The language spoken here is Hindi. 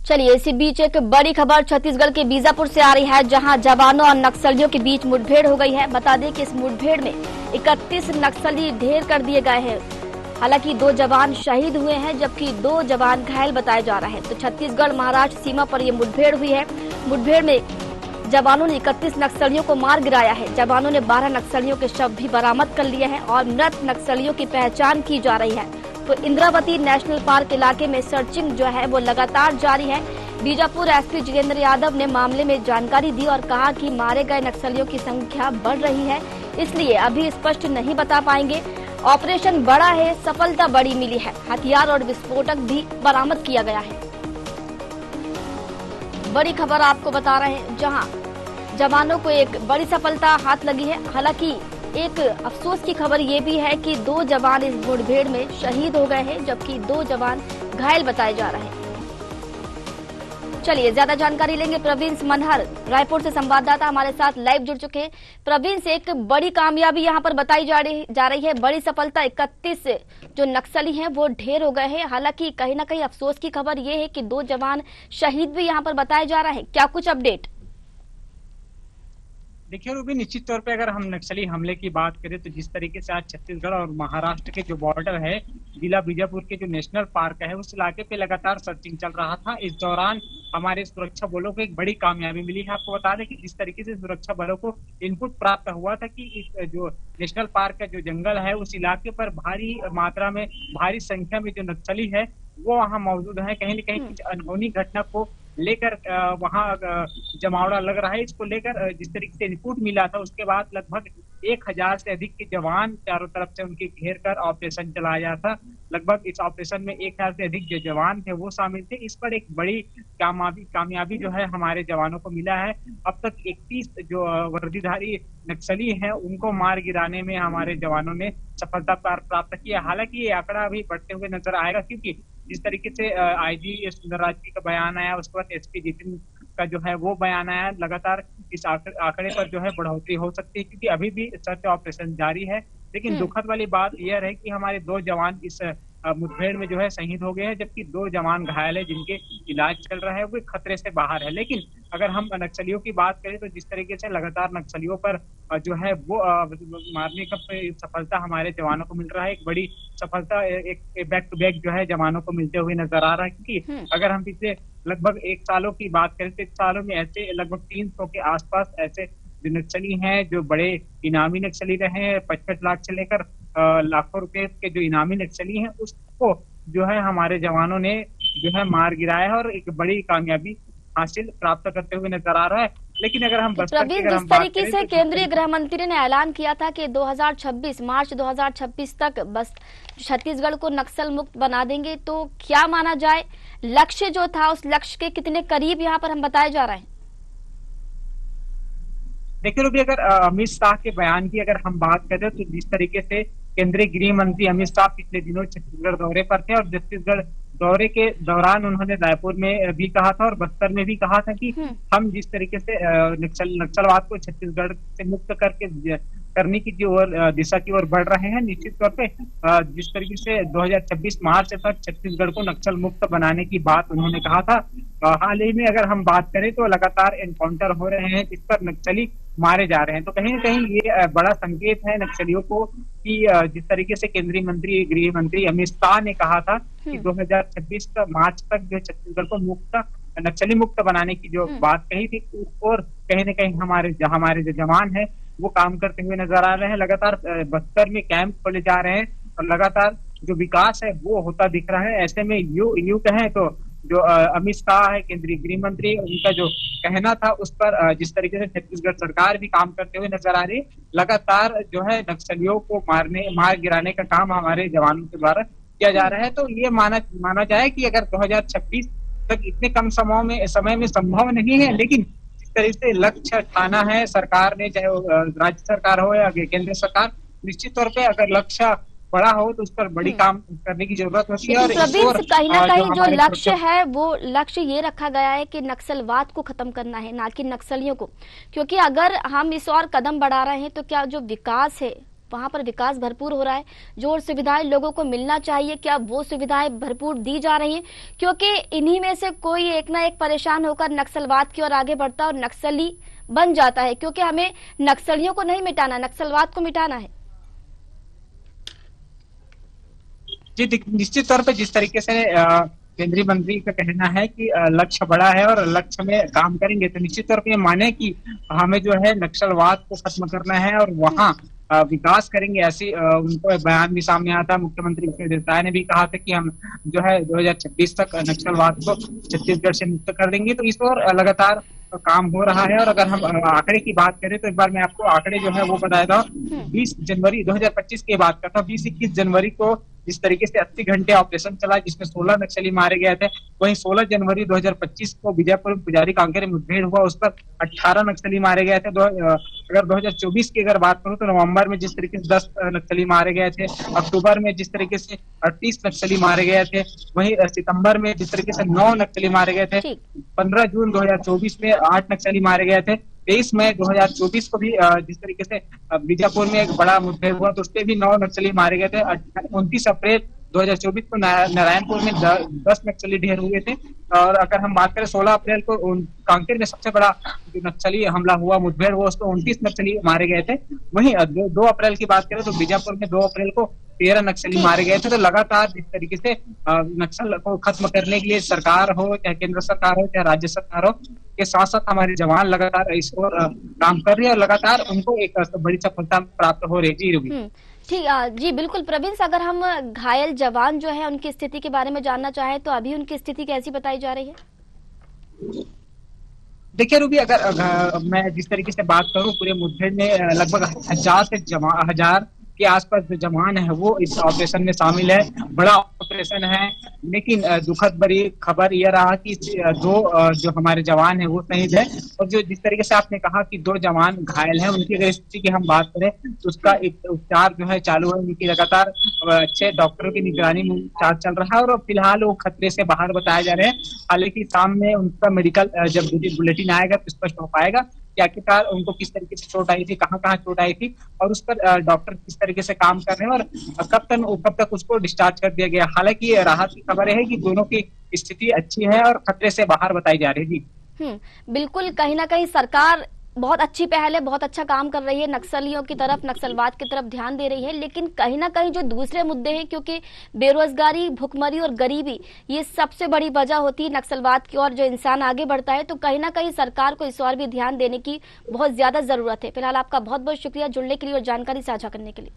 चलिए इसी बीच एक बड़ी खबर छत्तीसगढ़ के बीजापुर से आ रही है, जहां जवानों और नक्सलियों के बीच मुठभेड़ हो गई है। बता दें कि इस मुठभेड़ में 31 नक्सली ढेर कर दिए गए हैं। हालांकि 2 जवान शहीद हुए हैं, जबकि 2 जवान घायल बताए जा रहे हैं। तो छत्तीसगढ़ महाराष्ट्र सीमा पर यह मुठभेड़ हुई है। मुठभेड़ में जवानों ने 31 नक्सलियों को मार गिराया है। जवानों ने 12 नक्सलियों के शव भी बरामद कर लिए हैं और मृत नक्सलियों की पहचान की जा रही है। तो इंद्रावती नेशनल पार्क इलाके में सर्चिंग जो है वो लगातार जारी है। बीजापुर एसपी जितेंद्र यादव ने मामले में जानकारी दी और कहा कि मारे गए नक्सलियों की संख्या बढ़ रही है, इसलिए अभी स्पष्ट नहीं बता पाएंगे। ऑपरेशन बड़ा है, सफलता बड़ी मिली है। हथियार और विस्फोटक भी बरामद किया गया है। बड़ी खबर आपको बता रहे हैं, जहां जवानों को एक बड़ी सफलता हाथ लगी है। हालांकि एक अफसोस की खबर ये भी है कि 2 जवान इस मुठभेड़ में शहीद हो गए हैं, जबकि 2 जवान घायल बताए जा रहे हैं। चलिए ज्यादा जानकारी लेंगे। प्रवीण मनहर रायपुर से संवाददाता हमारे साथ लाइव जुड़ चुके हैं। प्रवीण से एक बड़ी कामयाबी यहां पर बताई जा रही है, बड़ी सफलता। 31 जो नक्सली हैं वो ढेर हो गए हैं। हालांकि कहीं ना कहीं अफसोस की खबर ये है कि 2 जवान शहीद भी यहां पर बताए जा रहे हैं। क्या कुछ अपडेट? देखिए रूबी, निश्चित तौर पे अगर हम नक्सली हमले की बात करें तो जिस तरीके से आज छत्तीसगढ़ और महाराष्ट्र के जो बॉर्डर है, जिला बीजापुर के जो नेशनल पार्क है, उस इलाके पे लगातार सर्चिंग चल रहा था। इस दौरान हमारे सुरक्षा बलों को एक बड़ी कामयाबी मिली है। आपको बता दें कि जिस तरीके से सुरक्षा बलों को इनपुट प्राप्त हुआ था कि इस जो नेशनल पार्क का जो जंगल है, उस इलाके पर भारी मात्रा में, भारी संख्या में जो नक्सली है वो वहाँ मौजूद है। कहीं न कहीं कुछ अनहोनी घटना को लेकर वहाँ जमावड़ा लग रहा है। इसको लेकर जिस तरीके से इनपुट मिला था, उसके बाद लगभग 1000 से अधिक के जवान चारों तरफ से उनके घेर कर ऑपरेशन चलाया था। लगभग इस ऑपरेशन में 1000 से अधिक जो जवान थे वो शामिल थे। इस पर एक बड़ी कामयाबी जो है हमारे जवानों को मिला है। अब तक 31 जो वर्दीधारी नक्सली हैं उनको मार गिराने में हमारे जवानों ने सफलता प्राप्त किया। हालांकि ये आंकड़ा अभी बढ़ते हुए नजर आएगा, क्योंकि जिस तरीके से आईजी सुंदरराज जी का बयान आया, उसके बाद एसपी जितेंद्र का जो है वो बयान आया, लगातार इस आंकड़े पर जो है बढ़ोतरी हो सकती है, क्योंकि अभी भी सर्च ऑपरेशन जारी है। लेकिन दुखद वाली बात यह है कि हमारे 2 जवान इस मुठभेड़ में जो है शहीद हो गए हैं, जबकि 2 जवान घायल है जिनके इलाज चल रहा है, वो खतरे से बाहर है। लेकिन अगर हम नक्सलियों की बात करें तो जिस तरीके से लगातार नक्सलियों पर जो है वो मारने का सफलता हमारे जवानों को मिल रहा है, एक बड़ी सफलता एक बैक टू बैक जो है जवानों को मिलते हुए नजर आ रहा है। क्योंकि अगर हम पिछले लगभग 1 सालों की बात करें तो 1 सालों में ऐसे लगभग 300 के आसपास ऐसे जो नक्सली हैं, जो बड़े इनामी नक्सली रहे हैं, 55 लाख से लेकर लाखों रुपए के जो इनामी नक्सली हैं, उसको जो है हमारे जवानों ने जो है मार गिराया है और एक बड़ी कामयाबी हासिल प्राप्त करते हुए नजर आ रहा है। लेकिन अगर हम प्रवीण, जिस तरीके से केंद्रीय गृह मंत्री ने ऐलान किया था कि 2026 मार्च 2026 तक बस छत्तीसगढ़ को नक्सल मुक्त बना देंगे, तो क्या माना जाए लक्ष्य जो था उस लक्ष्य के कितने करीब यहाँ पर हम बताए जा रहे हैं? देखिए रूबी, अगर अमित शाह के बयान की अगर हम बात करें तो जिस तरीके से केंद्रीय गृह मंत्री अमित शाह पिछले दिनों छत्तीसगढ़ दौरे पर थे और छत्तीसगढ़ दौरे के दौरान उन्होंने रायपुर में भी कहा था और बस्तर में भी कहा था कि हम जिस तरीके से नक्सलवाद को छत्तीसगढ़ से मुक्त करने की जो दिशा की ओर बढ़ रहे हैं, निश्चित तौर पे जिस तरीके से 2026 मार्च तक छत्तीसगढ़ को नक्सल मुक्त बनाने की बात उन्होंने कहा था। हाल ही में अगर हम बात करें तो लगातार एनकाउंटर हो रहे हैं, जिस पर नक्सली मारे जा रहे हैं। तो कहीं न कहीं ये बड़ा संकेत है नक्सलियों को कि जिस तरीके से केंद्रीय मंत्री गृह मंत्री अमित शाह ने कहा था कि 2026 मार्च तक जो छत्तीसगढ़ को नक्सली मुक्त बनाने की जो बात कही थी, और कहीं न कहीं हमारे जो जवान है वो काम करते हुए नजर आ रहे हैं। लगातार बस्तर में कैंप खोले जा रहे हैं और लगातार जो विकास है वो होता दिख रहा है। ऐसे में यूं कहें तो जो अमित शाह है केंद्रीय गृह मंत्री, उनका जो कहना था उस पर जिस तरीके से छत्तीसगढ़ सरकार भी काम करते हुए नजर आ रही है। लगातार जो है नक्सलियों को मार गिराने का काम हमारे जवानों के द्वारा किया जा रहा है। तो ये माना जाए कि अगर 2026 तक इतने कम समय में संभव नहीं है, लेकिन जिस तरह से लक्ष्य ठाना है सरकार ने, चाहे राज्य सरकार हो या केंद्र सरकार, निश्चित तौर पे अगर लक्ष्य बड़ा हो तो उस पर बड़ी काम करने की जरूरत होती है। और कहीं ना कहीं जो लक्ष्य है वो लक्ष्य ये रखा गया है कि नक्सलवाद को खत्म करना है, ना कि नक्सलियों को। क्योंकि अगर हम इस और कदम बढ़ा रहे हैं तो क्या जो विकास है वहां पर विकास भरपूर हो रहा है, जो और सुविधाएं लोगों को मिलना चाहिए, क्या वो सुविधाएं भरपूर दी जा रही हैं? क्योंकि इन्हीं में से कोई एक ना एक परेशान होकर नक्सलवाद की ओर आगे बढ़ता है और नक्सली बन जाता है, क्योंकि हमें नक्सलियों को नहीं मिटाना, नक्सलवाद को मिटाना है। जी, निश्चित तौर पे जिस तरीके से केंद्रीय मंत्री का कहना है कि लक्ष्य बड़ा है और लक्ष्य में काम करेंगे, तो निश्चित तौर पे ये माने कि हमें जो है नक्सलवाद को खत्म करना है और वहाँ विकास करेंगे। ऐसी उनको एक बयान भी सामने आया था। मुख्यमंत्री विष्णु देवसाय ने भी कहा था कि हम जो है 2026 तक नक्सलवाद को छत्तीसगढ़ से मुक्त कर देंगे। तो इस ओर लगातार काम हो रहा है। और अगर हम आंकड़े की बात करें तो एक बार मैं आपको आंकड़े जो है वो बताया था। 20 जनवरी 2025 की बात करता हूँ। 20-21 जनवरी को जिस तरीके से 80 घंटे ऑपरेशन चला जिसमें 16 नक्सली मारे गए थे, वहीं 16 जनवरी 2025 को विजयपुर पुजारी कांकेर में मुठभेड़ हुआ, उस पर 18 नक्सली मारे गए थे। अगर 2024 की अगर बात करूं तो नवंबर में जिस तरीके से 10 नक्सली मारे गए थे, अक्टूबर में जिस तरीके से 38 नक्सली मारे गए थे, वहीं सितंबर में जिस तरीके से 9 नक्सली मारे गए थे, 15 जून 2024 में 8 नक्सली मारे गए थे, 23 मई 2024 को भी जिस तरीके से बीजापुर में एक बड़ा मुठभेड़ हुआ तो उसपे भी 9 नक्सली मारे गए थे। 29 अप्रैल 2024 को नारायणपुर में 10 नक्सली ढेर हुए थे। और अगर हम बात करें 16 अप्रैल को कांकेर में सबसे बड़ा जो नक्सली हमला हुआ, मुठभेड़ हुआ, उसको 29 नक्सली मारे गए थे। वहीं 2 अप्रैल की बात करें तो बीजापुर में 2 अप्रैल को 13 नक्सली मारे गए थे। तो लगातार जिस तरीके से नक्सल को खत्म करने के लिए सरकार हो, चाहे केंद्र सरकार हो, चाहे राज्य सरकार हो, के साथ साथ हमारे जवान लगातार इस ओर काम कर रहे हैं और लगातार उनको एक बड़ी सफलता प्राप्त हो रही है। जी ठीक, जी बिल्कुल प्रवीण, अगर हम घायल जवान जो है उनकी स्थिति के बारे में जानना चाहें तो अभी उनकी स्थिति कैसी बताई जा रही है? देखिए रूबी, अगर मैं जिस तरीके से बात करूं, पूरे मुठभेड़ में लगभग 1000 के आसपास जो जवान है वो इस ऑपरेशन में शामिल है। बड़ा ऑपरेशन है, लेकिन दुखद बड़ी खबर यह रहा कि 2 जो हमारे जवान है वो शहीद है। और जो जिस तरीके से आपने कहा कि 2 जवान घायल हैं, उनकी अगर स्थिति की हम बात करें तो उसका एक उपचार जो है चालू है। उनकी लगातार अच्छे डॉक्टरों की निगरानी में उपचार चल रहा है और फिलहाल वो खतरे से बाहर बताए जा रहे हैं। हालांकि शाम में उनका मेडिकल जब बुलेटिन आएगा तो स्पष्ट हो पाएगा कि आखिरकार उनको किस तरीके से चोट आई थी, कहाँ चोट आई थी और उस पर डॉक्टर किस तरीके से काम कर रहे हैं और कब तक उसको डिस्चार्ज कर दिया गया। हालांकि राहत की खबर है कि दोनों की स्थिति अच्छी है और खतरे से बाहर बताई जा रही है। जी बिल्कुल, कहीं ना कहीं सरकार बहुत अच्छी पहल है, बहुत अच्छा काम कर रही है, नक्सलियों की तरफ, नक्सलवाद की तरफ ध्यान दे रही है। लेकिन कहीं ना कहीं जो दूसरे मुद्दे हैं, क्योंकि बेरोजगारी, भुखमरी और गरीबी ये सबसे बड़ी वजह होती है नक्सलवाद की ओर जो इंसान आगे बढ़ता है, तो कहीं ना कहीं सरकार को इस ओर भी ध्यान देने की बहुत ज्यादा जरूरत है। फिलहाल आपका बहुत बहुत शुक्रिया जुड़ने के लिए और जानकारी साझा करने के लिए।